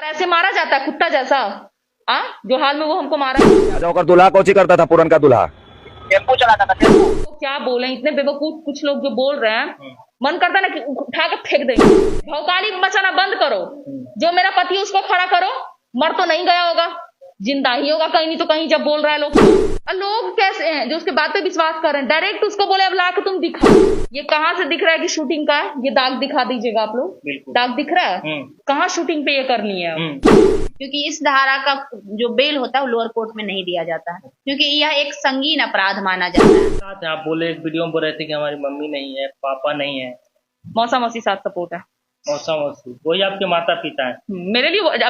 ऐसे मारा जाता है कुत्ता जैसा? जो हाल में वो हमको मारा। जौकर दूल्हा कोची करता था, पुरन का दूल्हा टेम्पो चलाता था टेम्पो। तो क्या बोले, इतने बेवकूफ कुछ लोग जो बोल रहे हैं, मन करता है ना कि उठा के फेंक देंगे। भौकाली मचाना बंद करो। जो मेरा पति है उसको खड़ा करो। मर तो नहीं गया होगा, जिंदा ही होगा कहीं नहीं तो कहीं, जब बोल रहा है लोग। और लोग कैसे हैं जो उसके बात पे विश्वास कर रहे हैं? डायरेक्ट उसको बोले अब ला के तुम दिखाओ। ये कहाँ से दिख रहा है कि शूटिंग का है? ये दाग दिखा दीजिएगा आप लोग। दाग दिख रहा है? कहाँ शूटिंग पे ये करनी है? क्योंकि इस धारा का जो बेल होता है वो लोअर कोर्ट में नहीं दिया जाता है, क्योंकि यह एक संगीन अपराध माना जाता है। आप बोले एक वीडियो में बोल रहे थे कि हमारी मम्मी नहीं है, पापा नहीं है, मौसा मौसी साथ सपोर्ट है। मौसा मौसी वही आपके माता पिता है। मेरे लिए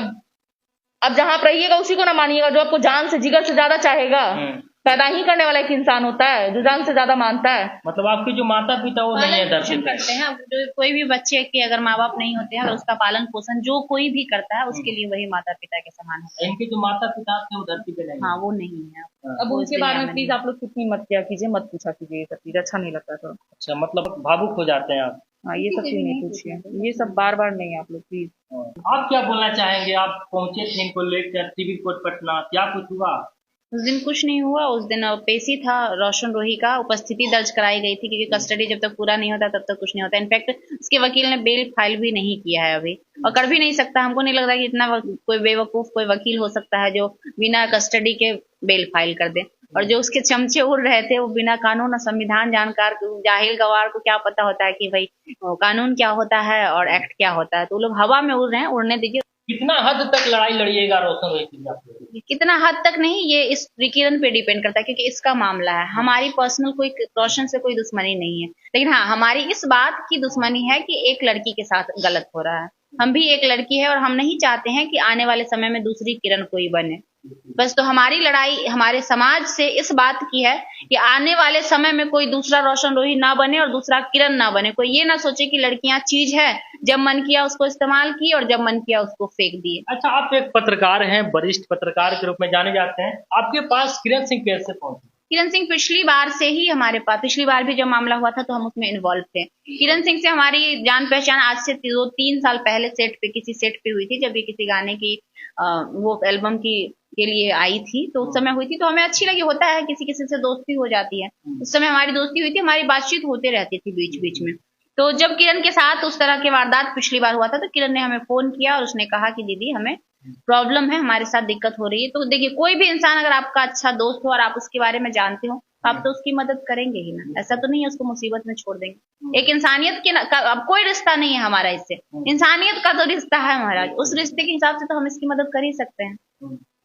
अब जहां आप रहिएगा उसी को ना मानिएगा। जो आपको जान से जिगर से ज्यादा चाहेगा, पैदा ही करने वाला एक इंसान होता है जो जान से ज्यादा मानता है। मतलब आपके जो माता पिता वो नहीं है दर्शन करते हैं। जो कोई भी बच्चे के अगर माँ बाप नहीं होते हैं और उसका पालन पोषण जो कोई भी करता है उसके लिए वही माता पिता के समान होता है। इनके जो माता पिता थे वो धरती पे नहीं। हाँ, वो नहीं है। अब उनके बारे में प्लीज आप लोग कितनी मत किया कीजिए, मत पूछा कीजिए, ये सब चीज अच्छा नहीं लगता। तो अच्छा, मतलब भावुक हो जाते हैं आप। हाँ, ये सब चीज नहीं पूछिए, ये सब बार बार नहीं आप लोग प्लीज। आप क्या बोलना चाहेंगे? आप पहुंचे थे इनको लेकर सिविल कोर्ट पटना, क्या कुछ हुआ? उस दिन कुछ नहीं हुआ। उस दिन पेशी था रोशन रोही का, उपस्थिति दर्ज कराई गई थी क्योंकि कस्टडी जब तक पूरा नहीं होता तब तक कुछ नहीं होता। इनफैक्ट उसके वकील ने बेल फाइल भी नहीं किया है अभी, और कर भी नहीं सकता। हमको नहीं लगता कि इतना कोई बेवकूफ कोई वकील हो सकता है जो बिना कस्टडी के बेल फाइल कर दे। और जो उसके चमचे उड़ रहे थे वो बिना कानून और संविधान जानकार जाहिल गवार को क्या पता होता है कि भाई कानून क्या होता है और एक्ट क्या होता है। तो लोग हवा में उड़ रहे हैं, उड़ने दीजिए। कितना हद तक लड़ाई लड़िएगा रोशन रोही के लिए? कितना हद तक नहीं, ये इस विकिरण पे डिपेंड करता है क्योंकि इसका मामला है। हमारी पर्सनल कोई रोशन से कोई दुश्मनी नहीं है, लेकिन हाँ हमारी इस बात की दुश्मनी है कि एक लड़की के साथ गलत हो रहा है। हम भी एक लड़की है और हम नहीं चाहते हैं कि आने वाले समय में दूसरी किरण कोई बने। बस तो हमारी लड़ाई हमारे समाज से इस बात की है कि आने वाले समय में कोई दूसरा रोशन रोही ना बने और दूसरा किरण ना बने। कोई ये ना सोचे कि लड़कियां चीज है, जब मन किया उसको इस्तेमाल की और जब मन किया उसको फेंक दिए। अच्छा, आप एक पत्रकार हैं, वरिष्ठ पत्रकार के रूप में जाने जाते हैं। आपके पास किरण सिंह कैसे पहुंचे? किरण सिंह पिछली बार से ही हमारे पास, पिछली बार भी जब मामला हुआ था तो हम उसमें इन्वॉल्व थे। किरण सिंह से हमारी जान पहचान आज से 2-3 साल पहले किसी सेट पे हुई थी, जब ये किसी गाने की वो एल्बम के लिए आई थी। तो उस समय हुई थी तो हमें अच्छी लगी। होता है किसी किसी से दोस्ती हो जाती है। उस समय हमारी दोस्ती हुई थी, हमारी बातचीत होते रहती थी बीच बीच में। तो जब किरण के साथ उस तरह के वारदात पिछली बार हुआ था तो किरण ने हमें फोन किया और उसने कहा कि दीदी हमें प्रॉब्लम है, हमारे साथ दिक्कत हो रही है। तो देखिए, कोई भी इंसान अगर आपका अच्छा दोस्त हो और आप उसके बारे में जानते हो तो आप तो उसकी मदद करेंगे ही ना। ऐसा तो नहीं है उसको मुसीबत में छोड़ देंगे। एक इंसानियत के अब कोई रिश्ता नहीं है हमारा इससे, इंसानियत का तो रिश्ता है हमारा। उस रिश्ते के हिसाब से तो हम इसकी मदद कर ही सकते हैं।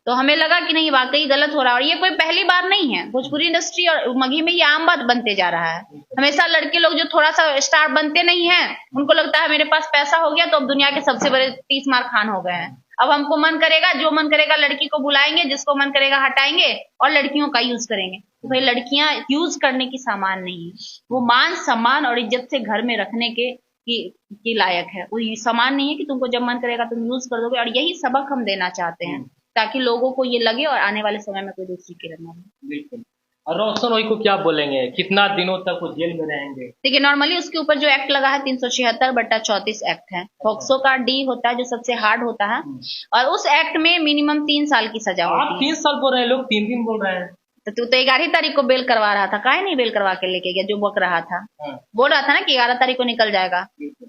तो हमें लगा कि नहीं वाकई गलत हो रहा है। और ये कोई पहली बार नहीं है, भोजपुरी इंडस्ट्री और मगही में ये आम बात बनते जा रहा है। हमेशा लड़के लोग जो थोड़ा सा स्टार बनते नहीं है उनको लगता है मेरे पास पैसा हो गया तो अब दुनिया के सबसे बड़े 30 मार खान हो गए हैं। अब हमको मन करेगा, जो मन करेगा लड़की को बुलाएंगे, जिसको मन करेगा हटाएंगे और लड़कियों का यूज करेंगे। तो भाई लड़कियां यूज करने की सामान नहीं है, वो मान सम्मान और इज्जत से घर में रखने की लायक है। वो सामान नहीं है कि तुमको जब मन करेगा तुम यूज कर दोगे। और यही सबक हम देना चाहते हैं ताकि लोगों को ये लगे और आने वाले समय में कोई दूसरी किरण ना हो। बिल्कुल। और रोशन रोही को क्या बोलेंगे? कितना दिनों तक वो जेल में रहेंगे? देखिए, नॉर्मली उसके ऊपर जो एक्ट लगा है 376/34 एक्ट है। पॉक्सो का डी होता है जो सबसे हार्ड होता है, और उस एक्ट में मिनिमम 3 साल की सजा होती है। आप 3 साल बोल रहे हैं, लोग 3 दिन बोल रहे हैं। तो तू तो 11 तारीख को बेल करवा रहा था, काहे नहीं बेल करवा के लेके गया? जो बक रहा था, बोल रहा था ना कि 11 तारीख को निकल जाएगा,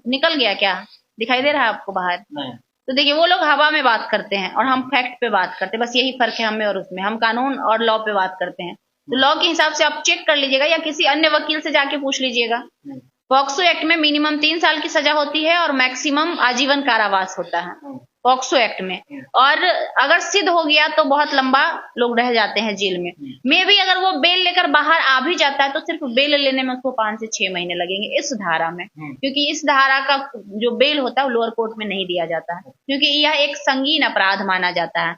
निकल गया क्या? दिखाई दे रहा है आपको बाहर? नहीं। तो देखिए, वो लोग हवा में बात करते हैं और हम फैक्ट पे बात करते हैं। बस यही फर्क है हमें और उसमें। हम कानून और लॉ पे बात करते हैं। तो लॉ के हिसाब से आप चेक कर लीजिएगा या किसी अन्य वकील से जाके पूछ लीजिएगा। पॉक्सो एक्ट में मिनिमम 3 साल की सजा होती है और मैक्सिमम आजीवन कारावास होता है पॉक्सो एक्ट में। और अगर सिद्ध हो गया तो बहुत लंबा लोग रह जाते हैं जेल में। भी अगर वो बेल लेकर बाहर आ भी जाता है तो सिर्फ बेल लेने में उसको 5 से 6 महीने लगेंगे इस धारा में, क्योंकि इस धारा का जो बेल होता है वो लोअर कोर्ट में नहीं दिया जाता है, क्योंकि यह एक संगीन अपराध माना जाता है।